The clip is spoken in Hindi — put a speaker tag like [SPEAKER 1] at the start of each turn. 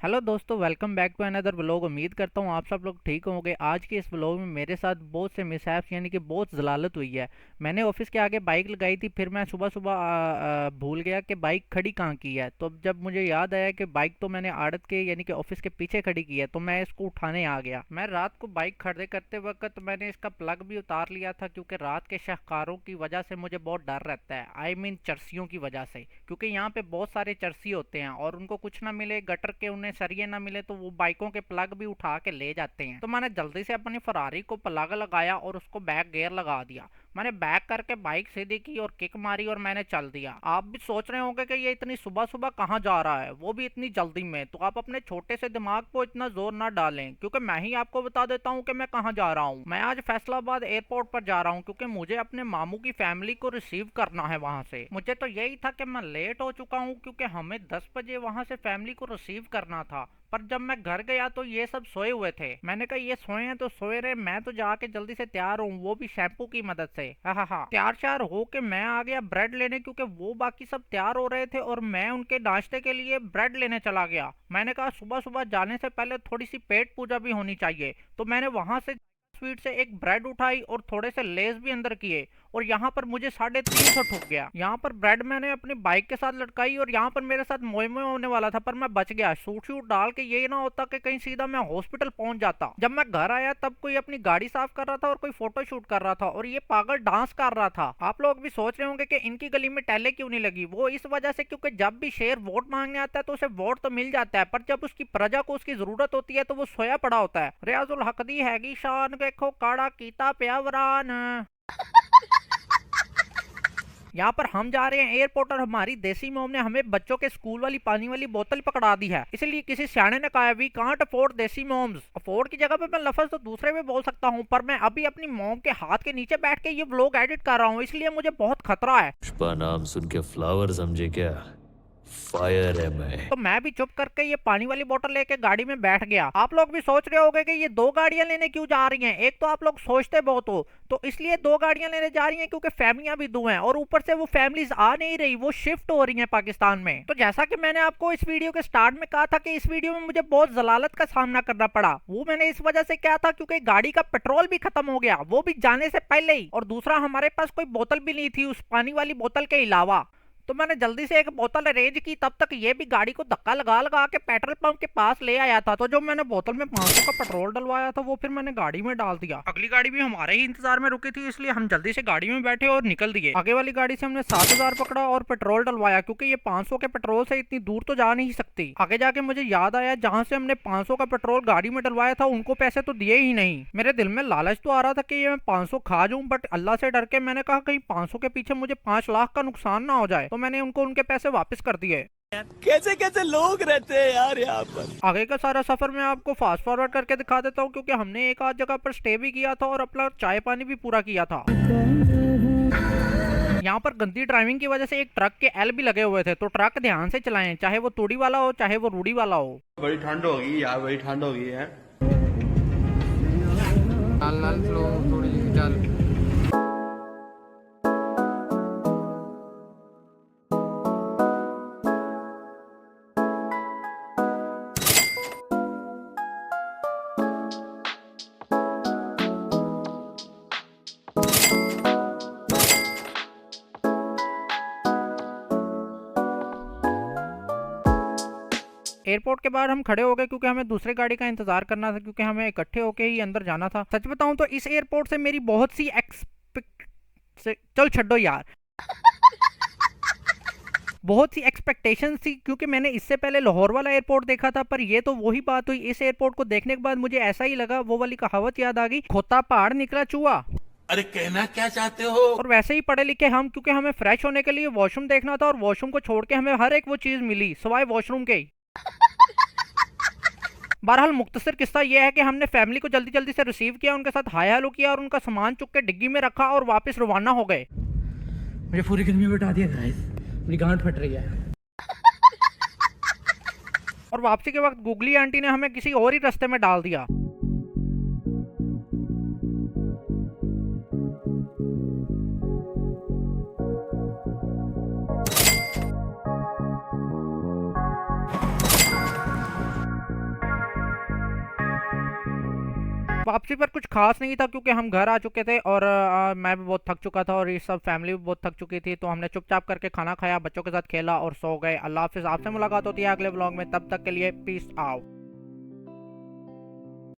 [SPEAKER 1] हेलो दोस्तों, welcome back to another vlog. उम्मीद करता हूँ आप सब लोग ठीक होंगे। आज के इस व्लॉग में मेरे साथ बहुत से मिसहैप्स यानी कि बहुत ज़लालत हुई है। मैंने ऑफिस के आगे बाइक लगाई थी, फिर मैं सुबह सुबह भूल गया कि बाइक खड़ी कहाँ की है। तो जब मुझे याद आया कि बाइक तो मैंने आड़त के यानी कि ऑफिस के पीछे खड़ी की है, तो मैं इसको उठाने आ गया। मैं रात को बाइक खड़े करते वक्त मैंने इसका प्लग भी उतार लिया था, क्योंकि रात के शाहकारों की वजह से मुझे बहुत डर रहता है। आई मीन चरसियों की वजह से, क्योंकि यहाँ पे बहुत सारे चरसी होते हैं और उनको कुछ ना मिले, गटर के उन्हें सरिये ना मिले, तो वो बाइकों के प्लग भी उठा के ले जाते हैं। तो मैंने जल्दी से अपनी फरारी को प्लग लगाया और उसको बैक गियर लगा दिया। मैंने बैक करके बाइक सीधी की और किक मारी और मैंने चल दिया। आप भी सोच रहे होंगे कि ये इतनी सुबह सुबह कहाँ जा रहा है, वो भी इतनी जल्दी में। तो आप अपने छोटे से दिमाग को इतना जोर ना डालें, क्योंकि मैं ही आपको बता देता हूँ कि मैं कहाँ जा रहा हूँ। मैं आज फैसलाबाद एयरपोर्ट पर जा रहा हूँ, क्योंकि मुझे अपने मामू की फैमिली को रिसीव करना है वहां से। मुझे तो यही था कि मैं लेट हो चुका हूँ, क्योंकि हमें 10 बजे वहां से फैमिली को रिसीव करना था। पर जब मैं घर गया तो ये सब सोए हुए थे। मैंने कहा ये सोए हैं तो सोए रहे, मैं तो जाके जल्दी से तैयार हूँ, वो भी शैम्पू की मदद से। हा तैयार श्यार हो के मैं आ गया ब्रेड लेने, क्योंकि वो बाकी सब तैयार हो रहे थे और मैं उनके नाश्ते के लिए ब्रेड लेने चला गया। मैंने कहा सुबह सुबह जाने से पहले थोड़ी सी पेट पूजा भी होनी चाहिए। तो मैंने वहां से स्वीट से एक ब्रेड उठाई और थोड़े से लेस भी अंदर किए, और यहाँ पर मुझे 350 ठुक गया। यहाँ पर ब्रेड मैंने अपनी बाइक के साथ लटकाई और यहाँ पर मेरे साथ मोए मोए होने वाला था, पर मैं बच गया। सूट शूट डाल के ये ना होता कि कहीं सीधा मैं हॉस्पिटल पहुंच जाता। जब मैं घर आया तब कोई अपनी गाड़ी साफ कर रहा था और कोई फोटो शूट कर रहा था, और ये पागल डांस कर रहा था। आप लोग भी सोच रहे होंगे कि इनकी गली में टैले क्यों नहीं लगी। वो इस वजह से क्योंकि जब भी शेर वोट मांगने आता है तो उसे वोट तो मिल जाता है, पर जब उसकी प्रजा को उसकी जरूरत होती है तो वो सोया पड़ा होता है। रियाजुल हक दी हैगी शान, देखो काड़ा कीता प्यावरान। यहाँ पर हम जा रहे हैं एयरपोर्ट और हमारी देसी मोम ने हमें बच्चों के स्कूल वाली पानी वाली बोतल पकड़ा दी है। इसलिए किसी सियाने ने कहा वी कांट अफोर्ड देसी मोम्स। अफोर्ड की जगह पे मैं लफ्ज तो दूसरे में बोल सकता हूँ, पर मैं अभी अपनी मोम के हाथ के नीचे बैठ के ये व्लॉग एडिट कर रहा हूँ, इसलिए मुझे बहुत खतरा है।
[SPEAKER 2] पुष्पा नाम सुन के फ्लावर समझे क्या? फायर है मैं।
[SPEAKER 1] तो मैं भी चुप करके ये पानी वाली बोतल लेके गाड़ी में बैठ गया। आप लोग भी सोच रहे होंगे कि ये दो गाड़ियां लेने क्यों जा रही हैं। एक तो आप लोग सोचते बहुत हो, तो इसलिए दो गाड़ियां लेने जा रही हैं क्योंकि फैमिलियां भी दो हैं, और ऊपर से वो फैमिलीज आ नहीं रही, वो शिफ्ट हो रही हैं पाकिस्तान में। तो जैसा कि मैंने आपको इस वीडियो के स्टार्ट में कहा था कि इस वीडियो में मुझे बहुत जलालत का सामना करना पड़ा, वो मैंने इस वजह से किया था क्योंकि गाड़ी का पेट्रोल भी खत्म हो गया, वो भी जाने से पहले ही। और दूसरा, हमारे पास कोई बोतल भी नहीं थी उस पानी वाली बोतल के अलावा। तो मैंने जल्दी से एक बोतल अरेंज की, तब तक ये भी गाड़ी को धक्का लगा लगा के पेट्रोल पंप के पास ले आया था। तो जो मैंने बोतल में 500 का पेट्रोल डलवाया था वो फिर मैंने गाड़ी में डाल दिया। अगली गाड़ी भी हमारे ही इंतजार में रुकी थी, इसलिए हम जल्दी से गाड़ी में बैठे और निकल दिए। आगे वाली गाड़ी से हमने 7000 पकड़ा और पेट्रोल डलवाया, क्योंकि ये 500 के पेट्रोल से इतनी दूर तो जा नहीं सकती। आगे जाके मुझे याद आया जहाँ से हमने 500 का पेट्रोल गाड़ी में डलवाया था उनको पैसे तो दिए ही नहीं। मेरे दिल में लालच तो आ रहा था कि ये मैं 500 खा जाऊं, बट अल्लाह से डर के मैंने कहा कहीं 500 के पीछे मुझे 5 लाख का नुकसान ना हो जाए, तो मैंने उनको उनके पैसे वापस कर दिए।
[SPEAKER 3] कैसे कैसे लोग रहते हैं यार यहाँ पर।
[SPEAKER 1] आगे का सारा सफर मैं आपको फास्ट फॉरवर्ड करके दिखा देता हूँ, क्योंकि हमने एक आध जगह पर स्टे भी किया था और अपना चाय पानी भी पूरा किया था। यहाँ पर गंदी ड्राइविंग की वजह से एक ट्रक के एल भी लगे हुए थे, तो ट्रक ध्यान से चलाएं, चाहे वो तूड़ी वाला हो चाहे वो रूढ़ी वाला हो।
[SPEAKER 3] बड़ी ठंड होगी यार, बड़ी ठंड होगी है।
[SPEAKER 4] लाल फ्लो थोड़ी डाल।
[SPEAKER 1] एयरपोर्ट के बाहर हम खड़े हो गए, क्योंकि हमें दूसरे गाड़ी का इंतजार करना था, क्योंकि हमें इकट्ठे होके ही अंदर जाना था। सच बताऊं तो इस एयरपोर्ट से मेरी बहुत सी चल छड्डो यार, बहुत सी एक्सपेक्टेशंस थी, क्योंकि मैंने इससे पहले लाहौर वाला एयरपोर्ट देखा था। पर ये तो वही बात हुई, इस एयरपोर्ट को देखने के बाद मुझे ऐसा ही लगा, वो वाली कहावत याद आ गई, खोता पहाड़ निकला चूहा।
[SPEAKER 3] अरे कहना क्या चाहते हो।
[SPEAKER 1] और वैसे ही पढ़े लिखे हम, क्योंकि हमें फ्रेश होने के लिए वॉशरूम देखना था, और वॉशरूम को छोड़ के हमें हर एक वो चीज मिली सिवाय वॉशरूम के ही। बहरहाल मुख्तसर किस्सा यह है कि हमने फैमिली को जल्दी जल्दी से रिसीव किया, उनके साथ हाय हेलो किया और उनका सामान चुक के डिग्गी में रखा और वापस रवाना हो गए।
[SPEAKER 4] मुझे पूरी गर्मी में बैठा दिया गाइस, मेरी गांड फट रही है।
[SPEAKER 1] और वापसी के वक्त गुगली आंटी ने हमें किसी और ही रास्ते में डाल दिया। वापसी पर कुछ खास नहीं था क्योंकि हम घर आ चुके थे और मैं भी बहुत थक चुका था और ये सब फैमिली भी बहुत थक चुकी थी, तो हमने चुपचाप करके खाना खाया, बच्चों के साथ खेला और सो गए। अल्लाह हाफिज़। आपसे मुलाकात होती है अगले ब्लॉग में, तब तक के लिए पीस आउट।